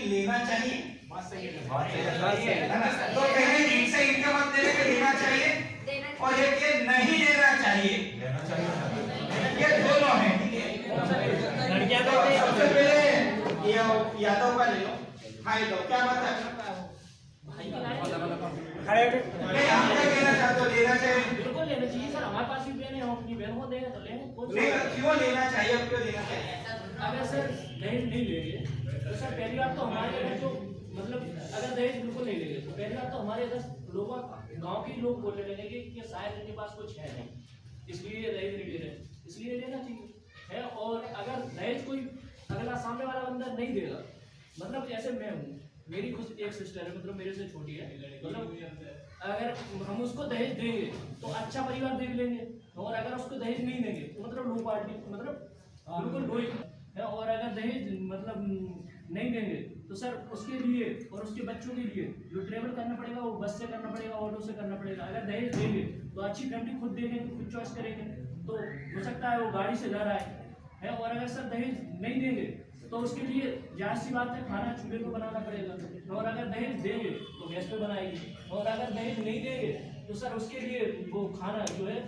लेना चाहिए, है ना? तो देना कह रहे हैं ईंट से ईंट का मतलब देने के लेना चाहिए, और एक ये नहीं लेना चाहिए, ये दोनों है, ठीक है? लड़कियां तो सबसे पहले ये यादव का ले लो। हाँ यादव, क्या बात है? खड़े नहीं, आप क्या कहना चाहते हो? लेना चाहिए? बिल्कुल लेना चाहिए सर, हमारे पास भी बहन है, हम अपनी बहन को देंगे तो लेंगे। नहीं, क्यों लेना चाहिए, अब क्यों लेना चाहिए? अगर सर दहेज नहीं लेंगे तो सर पहली बात तो हमारे यहाँ जो मतलब अगर दहेज बिल्कुल नहीं लेंगे तो पहली बात तो हमारे इधर लोगों गांव के लोग बोलने लगेंगे कि शायद इनके पास कुछ है नहीं, इसलिए ये दहेज नहीं ले रहे, इसलिए लेना चाहिए है। और अगर दहेज कोई अगला सामने वाला बंदा नहीं देगा, मतलब जैसे मैं हूँ, मेरी खुद एक सिस्टर है, मतलब मेरे से छोटी है, मतलब अगर हम उसको दहेज देंगे तो अच्छा परिवार देख लेंगे, और अगर उसको दहेज नहीं देंगे तो मतलब लो पार्टी, मतलब बिल्कुल लो है। और अगर दहेज मतलब नहीं देंगे तो सर उसके लिए और उसके बच्चों के लिए जो ट्रेवल करना पड़ेगा वो बस से करना पड़ेगा, ऑटो से करना पड़ेगा। अगर दहेज देंगे तो अच्छी फैमिली खुद देंगे, खुद चॉइस करेंगे, तो हो सकता है वो गाड़ी से घर आए है। और अगर सर दहेज नहीं देंगे तो उसके लिए जाहिर सी बात है खाना चूल्हे पे बनाना पड़ेगा, और अगर दहेज देंगे तो गैस पे बनाएगी, और अगर दहेज नहीं देंगे तो सर उसके लिए वो खाना जो है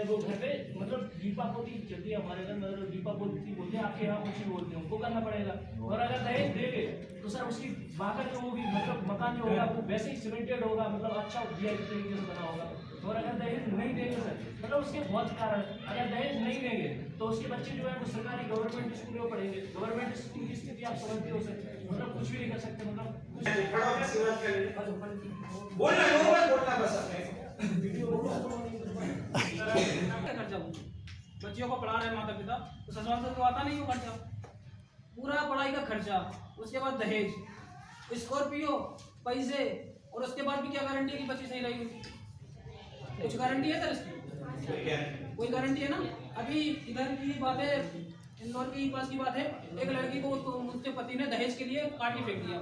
वो घर पे मतलब दीपा पोती चलती है हमारे घर, मतलब दीपा पोती बोलते हैं, आपके यहाँ कुछ बोलते हैं, उनको करना पड़ेगा। और अगर दहेज देंगे तो सर उसकी बाहर जो होगी मतलब मकान जो होगा वो वैसे ही सीमेंटेड होगा, मतलब अच्छा वीआईपी तरीके से बना होगा। और अगर दहेज नहीं देंगे सर मतलब उसके बहुत कारण, अगर दहेज नहीं देंगे तो उसके बच्चे जो है वो सरकारी गवर्नमेंट स्कूल में पढ़ेंगे, गवर्नमेंट स्कूल की स्थिति आप समझते हो सर, मतलब कुछ भी नहीं कर सकते, मतलब बोलना लोगों में बोलना बस अपने खर्चा बच्चियों को पढ़ा रहे माता पिता तो ससुराल से तो आता नहीं हो खर्चा, पूरा पढ़ाई का खर्चा, उसके बाद दहेज, स्कॉर्पियो, पैसे, और उसके बाद भी क्या गारंटी है कि बच्ची सही रहेगी? कुछ गारंटी है सर इसकी? कोई गारंटी है ना? अभी इधर की बात है, इंदौर के पास की बात है, एक लड़की को उसके पति ने दहेज के लिए काट के फेंक दिया,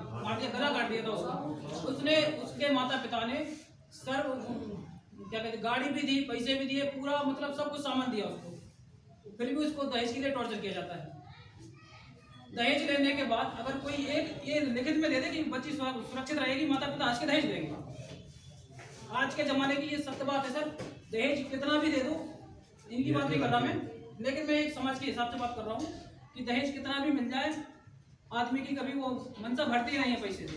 गला काट दिया था उसका। उसने उसके माता पिता ने सर क्या कहते गाड़ी भी दी, पैसे भी दिए, पूरा मतलब सब कुछ सामान दिया उसको, फिर भी उसको दहेज के लिए टॉर्चर किया जाता है। दहेज लेने के बाद अगर कोई एक ये लिखित में दे दे कि बच्ची सुरक्षित रहेगी, माता पिता आज के दहेज देंगे। आज के जमाने की ये सत्य बात है सर, दहेज कितना भी दे दो, इनकी बात नहीं कर रहा मैं, लेकिन मैं एक समाज के हिसाब से बात कर रहा हूँ कि दहेज कितना भी मिल जाए, आदमी की कभी वो मनसा भरती नहीं है पैसे से।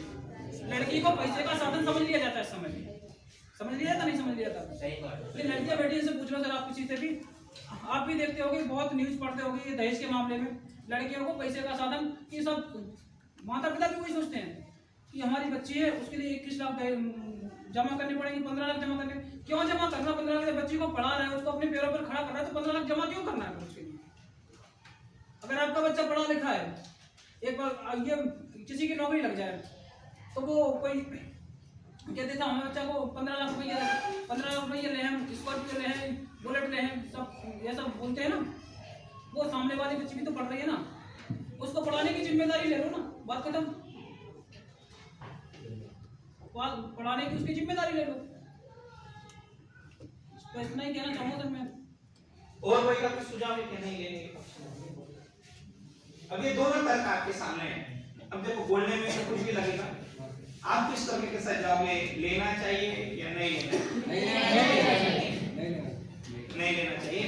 लड़की को पैसे का साधन समझ लिया जाता है, समझ लिया था, नहीं समझ लिया था? लड़कियां बेटियों से पूछ लो सर, आप किसी से भी, आप भी देखते होगे, बहुत न्यूज पढ़ते होगे ये दहेज के मामले में, लड़कियों को पैसे का साधन, ये सब माता पिता भी वही सोचते हैं कि हमारी बच्ची है उसके लिए 21 लाख जमा करनी पड़ेगी, 15 लाख जमा करने, क्यों जमा करना 15 लाख? बच्ची को पढ़ा रहा है, उसको अपने पैरों पर खड़ा कर रहा है, तो 15 लाख जमा क्यों करना है उसके लिए? अगर आपका बच्चा पढ़ा लिखा है, एक बार ये किसी की नौकरी लग जाए तो वो कोई कहते थे हमारे बच्चा को 15 लाख रुपये ले हैं, स्कॉर्पियो ले हैं, बुलेट ले हैं, सब ये सब बोलते हैं ना, वो सामने वाली बच्ची भी तो पढ़ रही है ना, उसको पढ़ाने की जिम्मेदारी ले लो ना, बात खत्म। पढ़ाने की उसकी जिम्मेदारी ले लो, तो इतना ही कहना चाहूँगा सर मैं। और कोई का कुछ सुझाव है कि नहीं लेने? अब ये दोनों तर्क आपके सामने है। अब देखो बोलने में तो कुछ भी लगेगा, आप किस तरीके के साथ जाओगे, लेना चाहिए या नहीं लेना? नहीं लेना चाहिए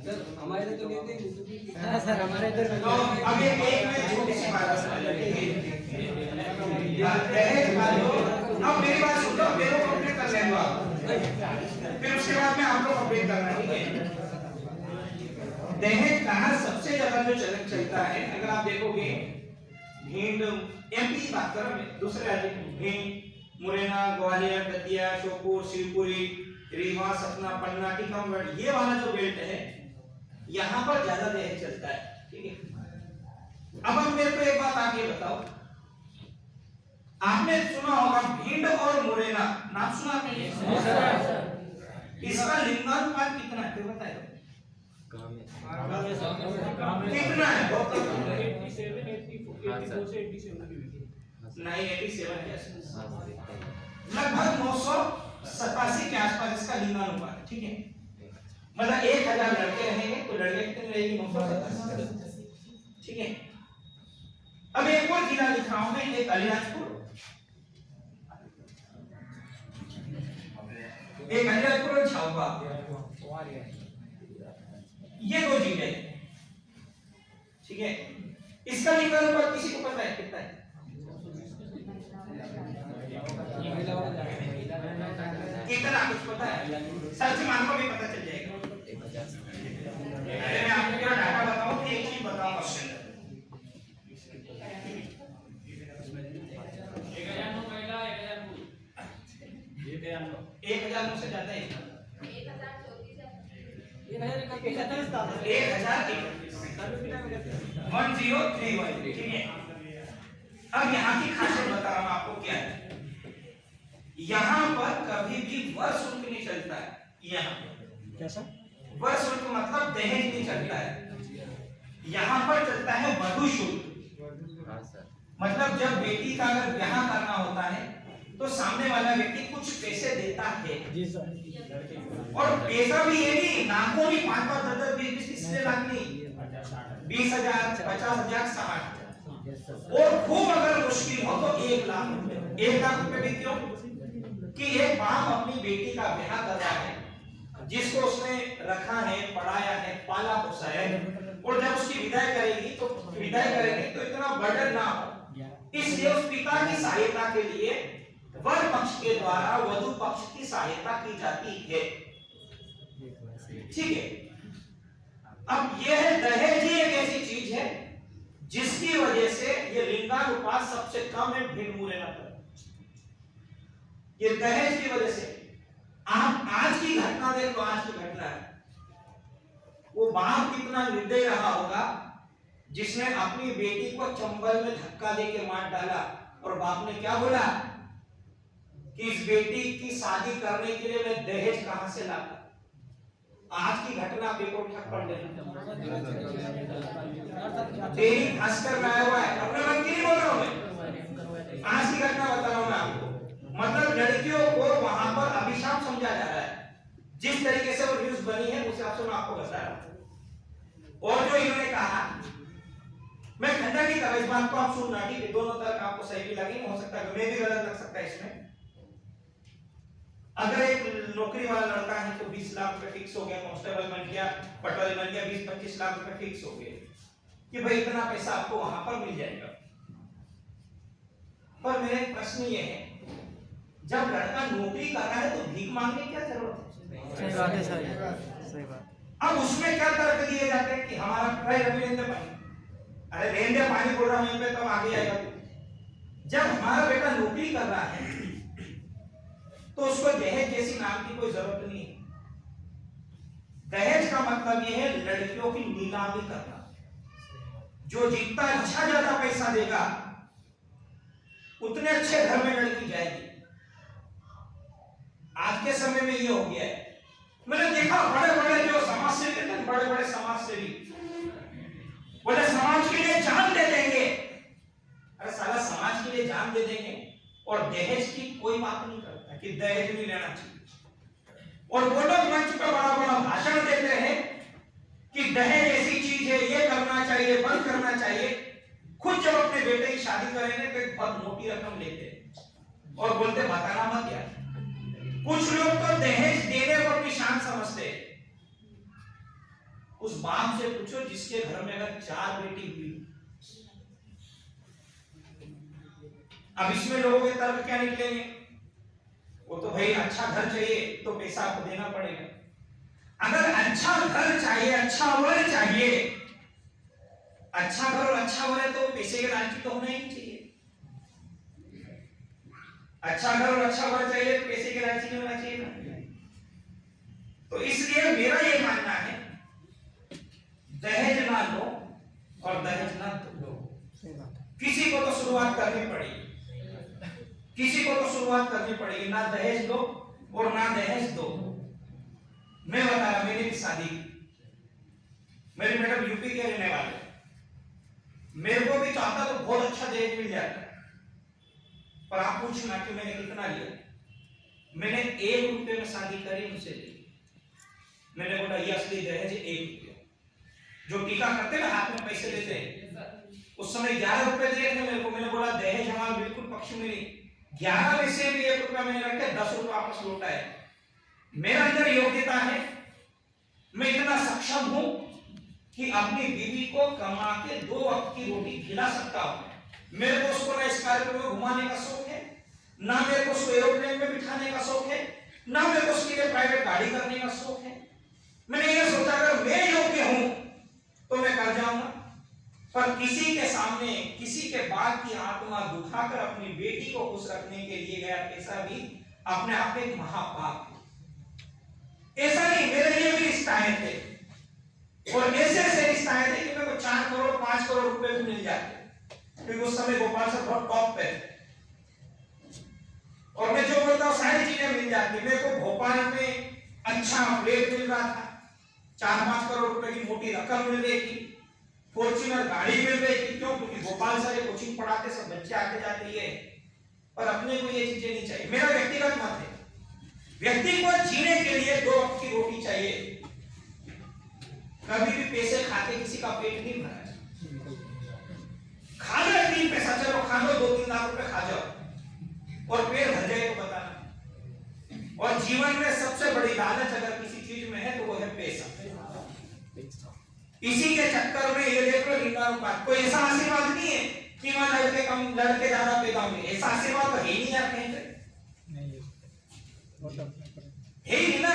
सर हमारे तो लेते हैं। हाँ सर हमारे इधर तो अब ये एक में छोटी सी बात दहेज वालों, अब मेरी बात सुन लो, मेरे को कंप्लीट कर लेंगे आप, फिर उसके बाद में आप लोग कंप्लीट करना, ठीक है? दहेज कहाँ सबसे ज्यादा जो चलन चलता है, अगर आप देखोगे भिंड एमपी की बात करें, दूसरे राज्य भिंड, मुरैना, ग्वालियर, दतिया, श्योपुर, शिवपुरी, रीवा, सतना, पन्ना, टीकमगढ़, ये वाला जो बेल्ट है यहाँ पर ज्यादा दहेज चलता है, ठीक है? अब हम मेरे को एक बात आप ये बताओ, आपने सुना होगा भिंड और मुरैना, नाम सुना आपने? इसका लिंगानुपात कितना है बताए? कितना है? नहीं 87 लगभग 987 के आसपास इसका लिंगानुपात है, ठीक है? मतलब 1000 लड़के रहेंगे तो लड़के कितने रहेगी? 987, ठीक है? अब एक और जिला लिखा हूं मैं, एक अलीराजपुर, एक अलीराजपुर और झाबुआ, ये दो चीजें, ठीक है। इसका लिंगानुपात पर किसी को पता है कितना है? कितना कुछ पता है? सर्च मान को भी पता चल जाएगा। मैं आपको क्या डाटा बताऊं कि एक चीज बताऊं क्वेश्चन 1009 से ज्यादा है 1031 ठीक है। अब यहाँ की खासियत बता रहा हूं आपको क्या है। यहाँ पर कभी भी वर शुल्क नहीं चलता है। यहाँ कैसा वर शुल्क मतलब दहेज नहीं चलता है, यहाँ पर चलता है वधू शुल्क। मतलब जब बेटी का अगर ब्याह करना होता है तो सामने वाला व्यक्ति कुछ पैसे देता है जी सर। और पैसा भी ये नहीं लाखों नहीं 5 5 10 10 20 इसलिए लाख नहीं 20,000 50,000 60,000 और खूब अगर मुश्किल हो तो 1 लाख रुपए 1 लाख रुपए भी क्यों कि एक बाप अपनी बेटी का ब्याह कर रहा है जिसको उसने रखा है पढ़ाया है पाला पोसा है और जब उसकी विदाई करेंगे तो इतना बर्डन ना हो इसलिए उस पिता की सहायता के लिए वर पक्ष के द्वारा वधू पक्ष की सहायता की जाती है ठीक है। अब यह है दहेज ही एक ऐसी चीज है जिसकी वजह से ये लिंगानुपात सबसे कम है भिन्न मुरैना पर। ये दहेज की वजह से आप आज की घटना देख लो। आज की घटना है वो बाप कितना निर्दयी रहा होगा जिसने अपनी बेटी को चंबल में धक्का देके मार डाला और बाप ने क्या बोला कि इस बेटी की शादी करने के लिए मैं दहेज कहां से लाता। आज की घटना देखो ठक पड़ गई। तेरी भास्कर में आया हुआ है अपने मन की नहीं बोल रहा हूं मैं। आज की घटना बता रहा हूं मैं आपको। मतलब लड़कियों को वहां पर अभिशाप समझा जा रहा है। जिस तरीके से वो न्यूज बनी है उस हिसाब से मैं आपको बता रहा हूं। और जो इन्होंने कहा मैं खंडन नहीं कर रहा इस बात को आप सुनना ठीक है। दोनों तरफ आपको सही भी लगे हो सकता है मैं भी गलत लग सकता है इसमें। अगर एक नौकरी वाला लड़का है तो 20 लाख रुपए फिक्स हो गया कांस्टेबल बन गया पटवारी बन गया 20-25 लाख रुपए फिक्स हो गए कि भाई इतना पैसा आपको वहां पर मिल जाएगा। पर मेरा एक प्रश्न ये है जब लड़का नौकरी कर रहा है तो भीख मांगने की क्या जरूरत है? सही बात है सर सही बात। अब उसमें क्या तर्क दिए जाते हैं कि हमारा भाई रवि रेंदे पानी अरे रेंदे पानी बोल रहा हूं पे तब आगे आएगा। जब हमारा बेटा नौकरी कर रहा है तो उसको दहेज जैसी नाम की कोई जरूरत नहीं है। दहेज का मतलब यह है लड़कियों की नीलामी करना। जो जितना अच्छा ज्यादा पैसा देगा उतने अच्छे घर में लड़की जाएगी। आज के समय में ये हो गया है। मैंने देखा बड़े बड़े जो समाज सेवी थे बड़े बड़े समाज सेवी बोले समाज के लिए जान दे देंगे। अरे साला समाज के लिए जान दे देंगे और दहेज की कोई बात नहीं करता कि दहेज नहीं लेना चाहिए। और वो लोग मंच पर बड़ा बड़ा भाषण देते हैं कि दहेज ऐसी चीज है ये करना चाहिए बंद करना चाहिए। खुद जब अपने बेटे की शादी करेंगे तो एक बहुत मोटी रकम लेते हैं और बोलते बताना मत यार। कुछ लोग तो दहेज देने को अपनी शान समझते हैं। उस बाप से पूछो जिसके घर में अगर 4 बेटी हुई। अब इसमें लोगों के तर्क क्या निकलेंगे? वो तो भाई अच्छा घर चाहिए तो पैसा आपको देना पड़ेगा। अगर अच्छा घर चाहिए अच्छा वर चाहिए अच्छा घर और अच्छा वर है तो पैसे के लालची तो होना ही चाहिए। अच्छा घर और अच्छा वर चाहिए तो पैसे के लालची नहीं होना चाहिए ना। तो इसलिए मेरा ये मानना है दहेज ना लो और दहेज ना दो। किसी को तो शुरुआत करनी पड़ेगी। किसी को तो शुरुआत करनी पड़ेगी। ना दहेज दो और ना दहेज दो। मैं बता रहा मेरी भी शादी मेरी मैडम यूपी के रहने वाले मेरे को भी चाहता तो बहुत अच्छा दहेज मिल जाता पर आप पूछना कि मैंने कितना लिया। मैंने 1 रुपये में शादी करी मुझसे ली। मैंने बोला ये असली दहेज 1 रुपया। जो टीका करते ना हाथ में पैसे देते उस समय 11 रुपए दिए थे मेरे को। मैंने बोला दहेज हमारा पक्ष में 11 में से भी 1 रुपया मैंने रखे, 10 रुपया वापस लौटा है। मेरा अंदर योग्यता है, मैं इतना सक्षम हूं कि अपनी बीवी को कमा के 2 वक्त की रोटी खिला सकता हूं। मेरे को उसको ना इस कार्यक्रम में घुमाने का शौक है, ना मेरे को उसको एरोप्लेन में बिठाने का शौक है, ना मेरे को उसके लिए प्राइवेट गाड़ी करने का शौक है। मैंने ये सोचा अगर मैं योग्य हूं तो मैं कर जाऊंगा, पर किसी के सामने किसी के बाल की आत्मा दुखाकर अपनी बेटी को खुश रखने के लिए गया पैसा भी अपने आप में महापाप है। ऐसा नहीं, मेरे लिए भी रिश्ताएं थे और ऐसे रिश्ताएं थे कि मेरे को 4 करोड़ 5 करोड़ रुपए भी मिल जाते, क्योंकि उस समय गोपाल सर बहुत टॉप पे और मैं जो बोलता हूँ सारी चीजें मिल जाती। मेरे को भोपाल में अच्छा फ्लैट मिल रहा था, 4-5 करोड़ रुपए की मोटी रकम मिल रही थी, फॉर्च्यूनर गाड़ी मिल रही थी। क्यों? क्योंकि भोपाल से कोचिंग पढ़ाते सब बच्चे आते जाते ही है, पर अपने को ये चीजें नहीं चाहिए। मेरा व्यक्तिगत मत है, व्यक्ति को जीने के लिए 2 वक्त की रोटी चाहिए। कभी भी पैसे खाते किसी का पेट नहीं भरा। खा लो 3 पैसा, चलो खा लो 2-3 लाख रुपए खा जाओ और पेट भर जाए तो बताना। और जीवन में सबसे बड़ी लालच अगर किसी चीज में है तो वो है पैसा। इसी के चक्कर में ये देख लो लिंगानुपात, कोई ऐसा आशीर्वाद नहीं है कि वहां लड़के कम लड़के ज्यादा पैदा होंगे, ऐसा आशीर्वाद तो है ही नहीं यार, कहीं है ही नहीं ना।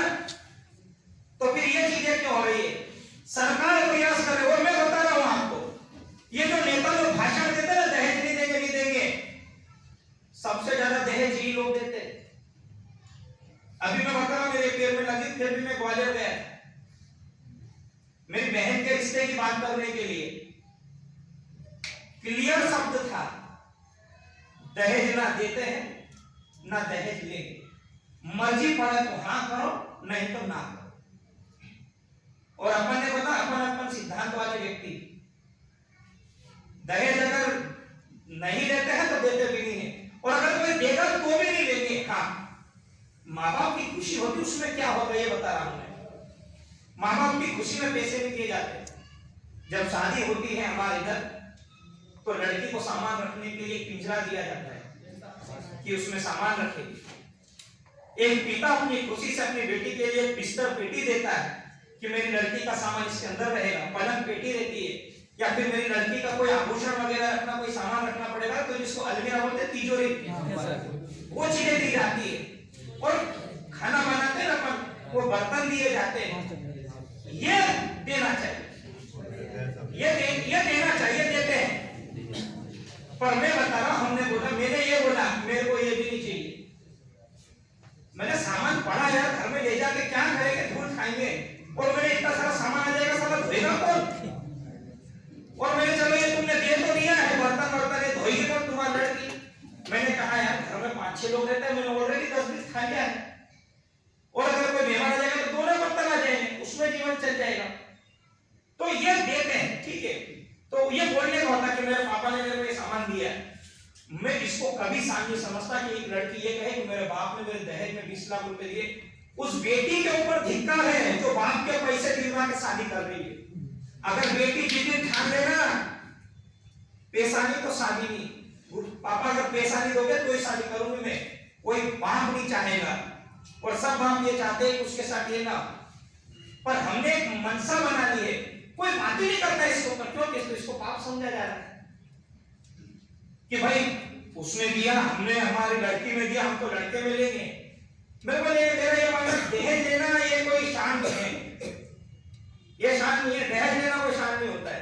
तो फिर ये चीजें क्यों हो रही है? सरकार प्रयास करे। और मैं बता रहा हूं आपको, ये जो नेता लोग भाषण देते ना दहेज नहीं देंगे नहीं देंगे, सबसे ज्यादा दहेज ही लोग देते। अभी मैं बता रहा हूं, मेरे पैर में लगी, फिर भी मैं ग्वालियर गया मेरी बहन के रिश्ते की बात करने के लिए। क्लियर शब्द था, दहेज ना देते हैं ना दहेज लेंगे, मर्जी पड़े तो हाँ करो नहीं तो ना करो। और अपन ने पता अपन सिद्धांत वाले व्यक्ति, दहेज अगर नहीं देते हैं तो देते भी नहीं है, और अगर कोई देगा तो भी नहीं लेंगे। हाँ, माँ बाप की खुशी होती उसमें क्या होगा ये बता रहा हूं मैं। माँ बाप की खुशी में पैसे नहीं दिए जाते। जब शादी होती है हमारे इधर तो लड़की को सामान रखने के लिए पिंजरा दिया जाता है कि उसमें सामान रखेगी। एक पिता अपनी खुशी से अपनी बेटी के लिए बिस्तर पेटी देता है कि मेरी लड़की का सामान इसके अंदर रहेगा, पलंग पेटी रहती है, या फिर मेरी लड़की का कोई आभूषण वगैरह रखना, कोई सामान रखना पड़ेगा तो जिसको अलमीरा बोलते हैं, तिजोरी, वो चीजें दी जाती है। और खाना बनाते हैं ना, वो बर्तन दिए जाते हैं। ये देना चाहिए, ये देना चाहिए, देते हैं। पर मैं बता रहा हूं, हमने बोला, मैंने ये बोला मेरे को ये भी नहीं चाहिए। मैंने सामान पड़ा यार घर में ले जाके क्या करेंगे, धूल खाएंगे, और मैंने इतना सारा सामान आ जाएगा, सारा धोएगा कौन? और मैंने चलो ये तुमने दे तो दिया है, बर्तन ये धोएगी कौन तुम्हारी लड़की? मैंने कहा यार घर में 5-6 लोग रहते हैं, मैंने ऑलरेडी 10-20 खा लिया है, और अगर कोई मेहमान आ जाएगा तो 2 बर्तन आ जाएंगे, उसमें जीवन चल जाएगा। तो ये देते हैं, ठीक है। तो ये बोलने का होता कि मेरे पापा ने मेरे को ये सामान दिया है, मैं इसको कभी नहीं समझता कि एक लड़की ये कहे कि मेरे बाप ने मेरे दहेज में 20 लाख रुपए दिए। उस बेटी के ऊपर धिक्कार है जो बाप के पैसे दिलवा के शादी कर रही है। अगर बेटी जिस दिन ठान लेना पैसा नहीं तो शादी नहीं, पापा अगर पैसा नहीं दोगे तो ही शादी करूंगी मैं, कोई बाप नहीं चाहेगा, और सब बाप ये चाहते हैं कि उसके साथ ये ना। पर हमने एक मनसा बना ली है, कोई बात ही नहीं करता इसके ऊपर। क्यों? इसको पाप समझा जा रहा है कि भाई उसने दिया, हमने हमारी लड़की में दिया, हम तो लड़के में लेंगे। मेरे को मेरा ये मतलब दहेज लेना ये कोई शान नहीं है, ये शान नहीं है, दहेज लेना कोई शान नहीं होता है।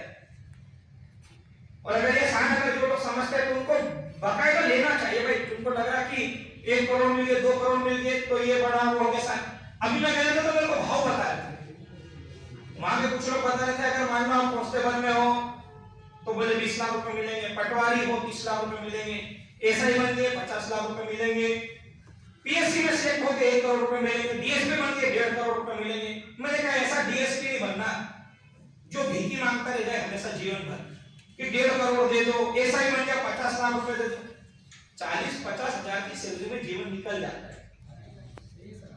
और अगर ये शान अगर जो लोग समझते हैं तो उनको बाकायदा लेना चाहिए। भाई तुमको लग रहा कि 1 करोड़ मिल गए, 2 करोड़ मिल गए तो ये बड़ा वो हो गया शान। अभी मैं गया था तो मेरे को भाव बता रहे थे, वहां के कुछ लोग बता रहे थे अगर मान लो आप कांस्टेबल में हो तो बोले 20 लाख रुपए मिलेंगे, पटवारी हो 30 लाख रुपए मिलेंगे, एसआई बन गए 50 लाख रुपए मिलेंगे, पीएससी में सिलेक्ट हो गए 1 करोड़ रुपए मिलेंगे, डीएसपी बन गए 1.5 करोड़ रुपए मिलेंगे। मैंने कहा ऐसा डीएसपी नहीं बनना जो भीखी मांगता रह जाए हमेशा जीवन भर कि 1.5 करोड़ दे दो, एसआई बन गया 50 लाख रुपए दे दो। 40-50 हजार की सैलरी में जीवन निकल जाता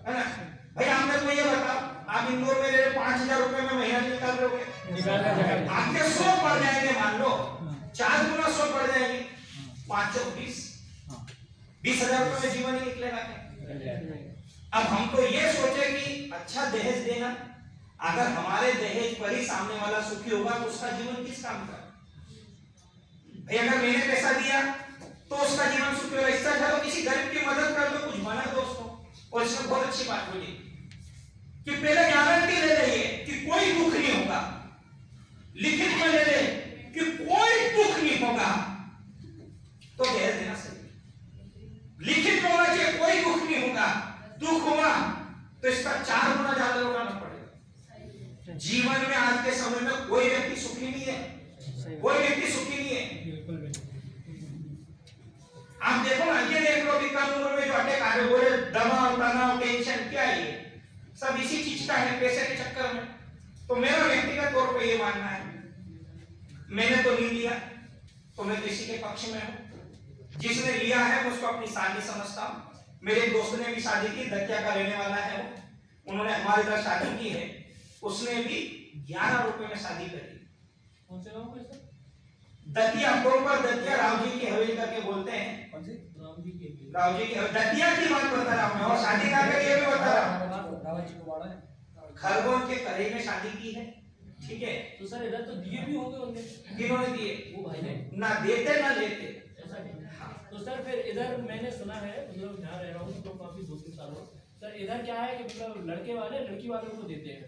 है ना। भाई आप मेरे को ये बताओ, आप इंदौर में 5,000 रुपए में महीना निकाल रहे हो, आपके 100 पड़ जाएंगे, मान लो 4 गुना 100 पड़ जाएंगे, 5 चौक 20, 20,000 रुपए में जीवन ही निकलेगा क्या? अब हम तो ये सोचे कि अच्छा दहेज देना, अगर हमारे दहेज पर ही सामने वाला सुखी होगा तो उसका जीवन किस काम का? भाई अगर मैंने पैसा दिया तो उसका जीवन सुखी होगा, इससे अच्छा तो किसी गरीब की मदद कर दो, कुछ बना दो उसको। और इसमें बहुत अच्छी बात बोली कि पहले गारंटी ले रही है कि कोई दुख नहीं होगा, लिखित में ले ले कि कोई दुख नहीं होगा, तो दहेज देना सही। लिखित में होना चाहिए कोई दुख नहीं होगा, दुख हुआ तो इसका 4 गुना ज्यादा लौटाना पड़ेगा। जीवन में आज के समय में कोई व्यक्ति सुखी नहीं है, कोई व्यक्ति सुखी नहीं है। आप देखो ना, ये देख लो कि कम उम्र में जो अटैक आ रहे, बोले दबाव, तनाव, टेंशन, क्या है ये सब इसी चीज का है, पैसे के चक्कर में। तो मेरा व्यक्तिगत तौर पे ये मानना है, मैंने तो नहीं लिया तो मैं किसी के पक्ष में हूं, जिसने लिया है मैं उसको अपनी शादी समझता हूं। मेरे दोस्त ने भी शादी की, दतिया का रहने वाला है वो, उन्होंने हमारे इधर शादी की है, उसने भी 11 रुपए में शादी करी। कौन से गांव पे सर? दतिया, प्रॉपर दतिया, राव जी की हवेली करके बोलते हैं। कौन से? राम जी की। राव जी की दतिया की बात बता रहा हूं, और शादी का ये भी बता रहा हूं। खरगोन के करेह में शादी की है, ठीक है। तो सर इधर तो दिए भी होंगे उनने। किन्होंने दिए? वो भाई ने। ना देते ना लेते। ऐसा नहीं। तो सर फिर इधर मैंने सुना है, मतलब यहाँ रह रहा हूँ तो काफी 2-3 सालों, सर इधर क्या है कि मतलब लड़के वाले लड़की वालों को देते हैं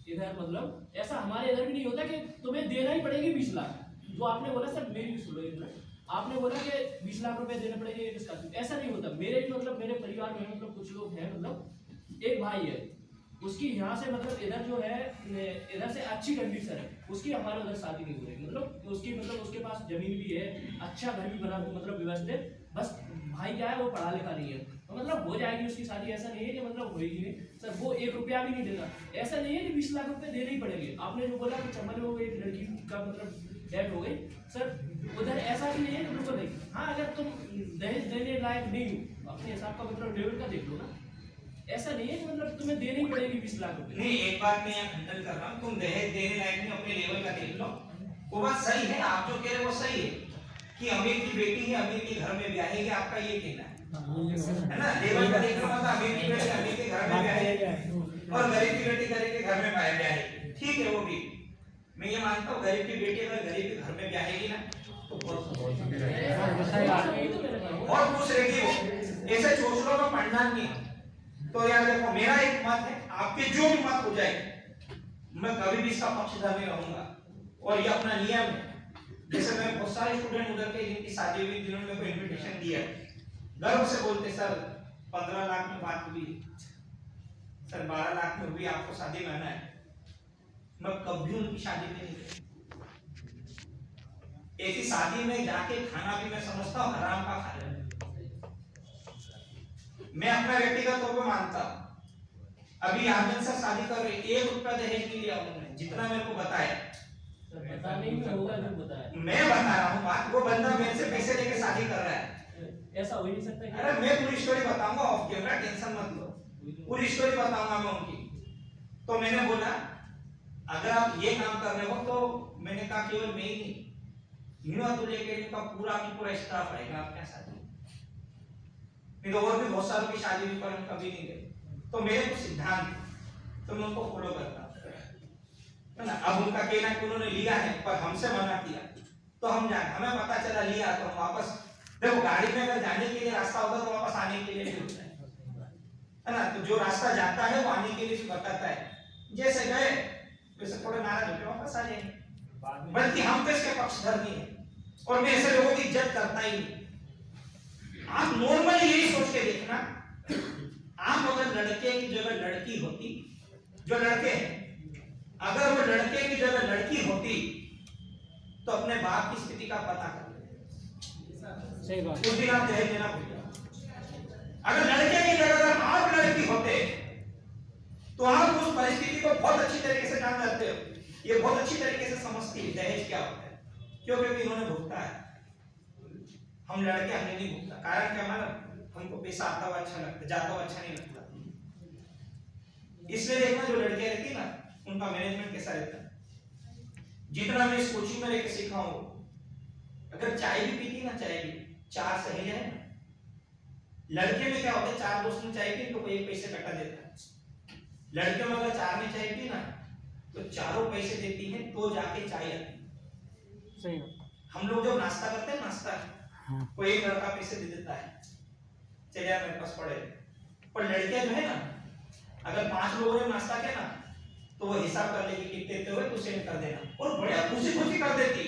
इधर। मतलब ऐसा हमारे इधर भी नहीं होता कि तुम्हें देना ही पड़ेगी 20 लाख। जो आपने बोला सर, मेरी भी सुनो इधर, आपने बोला कि 20 लाख रुपए देने पड़ेंगे इसका, ऐसा नहीं होता। मेरे भी मतलब मेरे परिवार में मतलब कुछ लोग हैं, मतलब एक भाई है, उसकी यहाँ से मतलब इधर जो है, इधर से अच्छी कंडीशन है उसकी, हमारे उधर शादी नहीं हो रही। मतलब उसकी मतलब उसके पास जमीन भी है, अच्छा घर भी बना, मतलब व्यवस्थित, बस भाई क्या है वो पढ़ा लिखा नहीं है, तो मतलब हो जाएगी उसकी शादी। ऐसा नहीं है कि मतलब होगी नहीं सर, वो 1 रुपया भी नहीं देगा। ऐसा नहीं है कि 20 लाख रुपए देने ही पड़ेंगे। आपने जो बोला कि चमन हो गई लड़की का, मतलब डेथ हो गई सर, उधर ऐसा भी नहीं है कि बिल्कुल नहीं। हाँ, अगर तुम दहेज देने लायक नहीं हो, अपने हिसाब का मतलब लेवल का देख लो ना। ऐसा नहीं है कि मतलब तुम्हें देनी ही पड़ेगी 20 लाख रुपए। नहीं, एक बात मैं यहाँ खंडन कर रहा हूँ, तुम दहेज देने लायक नहीं, अपने लेवल का देख लो, वो बात सही है। आप जो कह रहे हो वो सही है कि अमीर की बेटी है, अमीर के घर में ब्याहेगी, आपका ये कहना है ना। लेवल का देखना मतलब अमीर की बेटी अमीर के घर में ब्याहेगी और गरीब की बेटी गरीब के घर में ब्याहेगी, ठीक है। वो भी मैं ये मानता हूँ, गरीब की बेटी अगर गरीब के घर में ब्याहेगी ना तो बहुत खुश रहेगी वो। ऐसे चोचलों में पढ़ना नहीं। तो यार देखो, मेरा एक मत है, आपके जो भी मत हो जाए, मैं कभी भी इसका पक्षधर नहीं रहूंगा। और ये अपना नियम है। जैसे मैं बहुत सारे स्टूडेंट उधर के जिनकी शादी हुई, जिन्होंने मेरे को इन्विटेशन दिया, गर्व से बोलते सर 15 लाख में बात हुई, सर 12 लाख में हुई, आपको शादी में आना है। मैं कभी उनकी शादी में नहीं गया। ऐसी शादी में जाके खाना भी मैं समझता हूँ हराम का खा लेना। मैं अपना व्यक्तिगत तौर पर मानता हूं। अभी आनंद से शादी कर रही, 1 रुपया दहेज नहीं लिया उन्होंने, जितना मेरे को बताया। पता नहीं मैं होगा जो बताया, मैं बता रहा हूँ बात, वो बंदा मेरे से पैसे लेके शादी कर रहा है। ऐसा हो ही नहीं सकता। अरे मैं पूरी स्टोरी बताऊंगा ऑफ कैमरा, टेंशन मत लो, पूरी स्टोरी बताऊंगा मैं उनकी। तो मैंने बोला अगर आप ये काम कर रहे हो, तो मैंने कहा केवल मैं ही नहीं, यूनिवर्सिटी एकेडमी का पूरा स्टाफ रहेगा आपके साथ। नहीं तो और भी बहुत सारों की शादी हुई पर हम कभी नहीं गए। तो मेरे कुछ सिद्धांत, तो मैं उनको फॉलो करता हूं, है ना। अब उनका कहना है कि उन्होंने लिया है पर हमसे मना किया, तो हम जाए, हमें पता चला लिया तो हम वापस, देखो गाड़ी में अगर जाने के लिए रास्ता होता तो वापस आने के लिए भी होता है ना। तो जो रास्ता जाता है वो आने के लिए भी बताता है। जैसे गए वैसे थोड़े नाराज होकर वापस आ जाएंगे। बल्कि हम तो इसके पक्षधर नहीं है, और मैं ऐसे लोगों की इज्जत करता ही नहीं। आप नॉर्मली यही सोच के देखना, आप अगर लड़के की जगह लड़की होती, जो लड़के हैं, अगर वो लड़के की जगह लड़की होती तो अपने बाप की स्थिति का पता कर लेते। सही बात। उस दिन आप दहेज देना भूल जाओ। अगर लड़के की जगह अगर आप लड़की होते तो आप उस परिस्थिति को बहुत अच्छी तरीके से जान जाते हो। ये बहुत अच्छी तरीके से समझती है दहेज क्या होता है। क्यों? क्योंकि इन्होंने भुगता है। हम लड़के हमने नहीं भुगता। कारण क्या? हमारा हमको पैसा आता हुआ अच्छा लगता है, जाता हुआ अच्छा नहीं लगता। इसलिए देखना जो लड़कियां रहती ना, उनका मैनेजमेंट कैसा रहता है। जितना मैं इस कोचिंग में लेके सीखा हूं, अगर चाय भी पीती ना, चाय भी 4 सहेज है, लड़के में क्या होता है, 4 दोस्त ने चाय पी तो कोई 1 पैसे कटा देता है। लड़के में अगर 4 ने चाय पी ना तो चारों पैसे देती है तो जाके चाय आती। सही बात। हम लोग जब नाश्ता करते हैं, नाश्ता कोई एक लड़का पैसे दे देता है, चल यार मेरे पास पड़े। पर लड़कियां जो है ना, अगर 5 लोगों ने नाश्ता किया ना तो वो हिसाब कर लेगी कितने देते हुए, तो सेंड कर देना, और बढ़िया खुशी खुशी कर देती।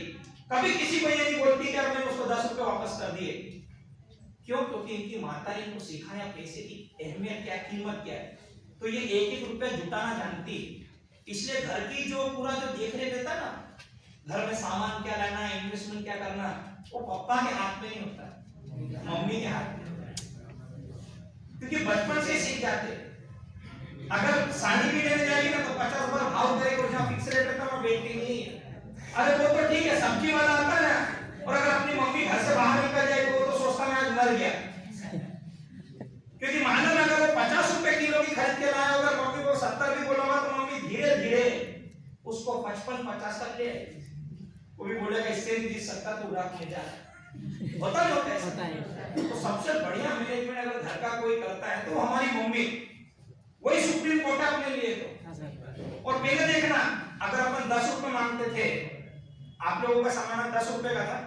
कभी किसी को ये नहीं बोलती कि यार मैंने उसको 10 रुपए वापस कर दिए। क्यों? क्योंकि इनकी माता ने इनको सिखाया पैसे की अहमियत क्या, कीमत क्या है। तो ये 1-1 रुपया जुटाना जानती है। इसलिए घर की जो पूरा जो देख रेख रहता ना, घर में सामान क्या लाना है, इन्वेस्टमेंट क्या करना, वो पापा के हाथ में नहीं होता, मम्मी के हाथ में होता है। क्योंकि बचपन से सीख जाते हैं। अगर साड़ी भी लेने जाएगी ना तो 50 रुपए भाव करेगी, और जहाँ फिक्स रेट रहता है बेचती नहीं है। अरे वो तो ठीक है, सब्जी वाला आता है ना, और अगर अपनी मम्मी घर से बाहर निकल जाए तो वो तो सोचता मैं आज मर गया। क्योंकि मान लो अगर वो 50 रुपए किलो की खरीद के लाया होगा, मम्मी को 70 भी बोला तो मम्मी धीरे धीरे उसको 55-50 तक ले आएगी। वो भी बोलेगा इससे नहीं जीत सकता तो रात में जा। होता नहीं होता है। तो सबसे बढ़िया मैनेजमेंट अगर घर का कोई करता है तो हमारी मम्मी, वही सुप्रीम कोर्ट है अपने लिए। तो और पहले देखना, अगर अपन 10 रुपए मांगते थे, आप लोगों का सामान 10 रुपए का था,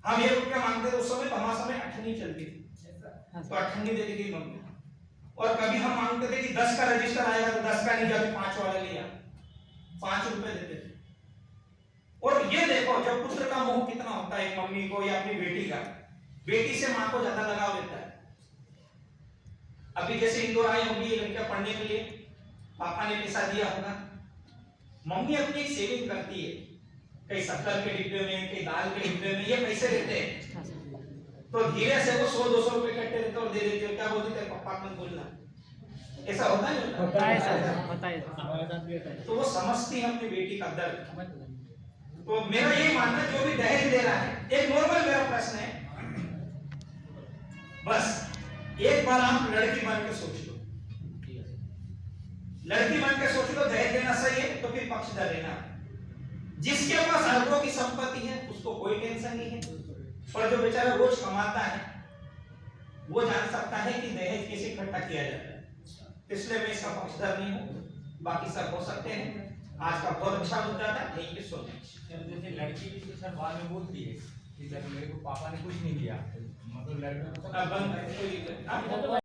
हम 1 रुपया मांगते थे उस समय, तो हमारे समय अठन्नी चलती थी, तो अठन्नी दे देती मम्मी। और कभी हम मांगते थे कि 10 का रजिस्टर आएगा तो 10 का नहीं, जाके 5 वाला लिया, 5 रुपए देते थे। और ये देखो जब पुत्र का मोह कितना होता है मम्मी को या अपनी बेटी का, बेटी से माँ को ज्यादा लगाव रहता है। अभी जैसे इंदौर आई होगी लड़कियां पढ़ने के लिए, पापा ने पैसा दिया होगा, मम्मी अपनी एक सेविंग करती है, कहीं शक्कर के डिब्बे में, कहीं दाल के डिब्बे में, ये पैसे रहते हैं। तो धीरे से वो 100-200 रुपए इकट्ठे रहते और दे देते हो। क्या बोलते तेरे पापा मत बोलना, ऐसा होता नहीं होता? होता है सर, होता है हमारे साथ भी होता है। तो वो समझती है अपनी बेटी का दर्द। तो मेरा ये मानना है जो भी दहेज दे रहा है, एक नॉर्मल मेरा प्रश्न है, बस एक बार आप लड़की बन के सोच लो, लड़की बन के सोच लो दहेज देना सही है तो फिर पक्षधर लेना। जिसके पास अरबों की संपत्ति है उसको कोई टेंशन नहीं है, पर जो बेचारा रोज कमाता है वो जान सकता है कि दहेज कैसे इकट्ठा किया जाता है। इसलिए मैं इसका पक्षधर नहीं हूँ, बाकी सब हो सकते हैं। आज का बहुत अच्छा मुद्दा था, थैंक यू सो मच। जैसे लड़की भी तो सर बाद में बोलती है कि सर मेरे को पापा ने कुछ नहीं दिया, मतलब लड़के को अब बंद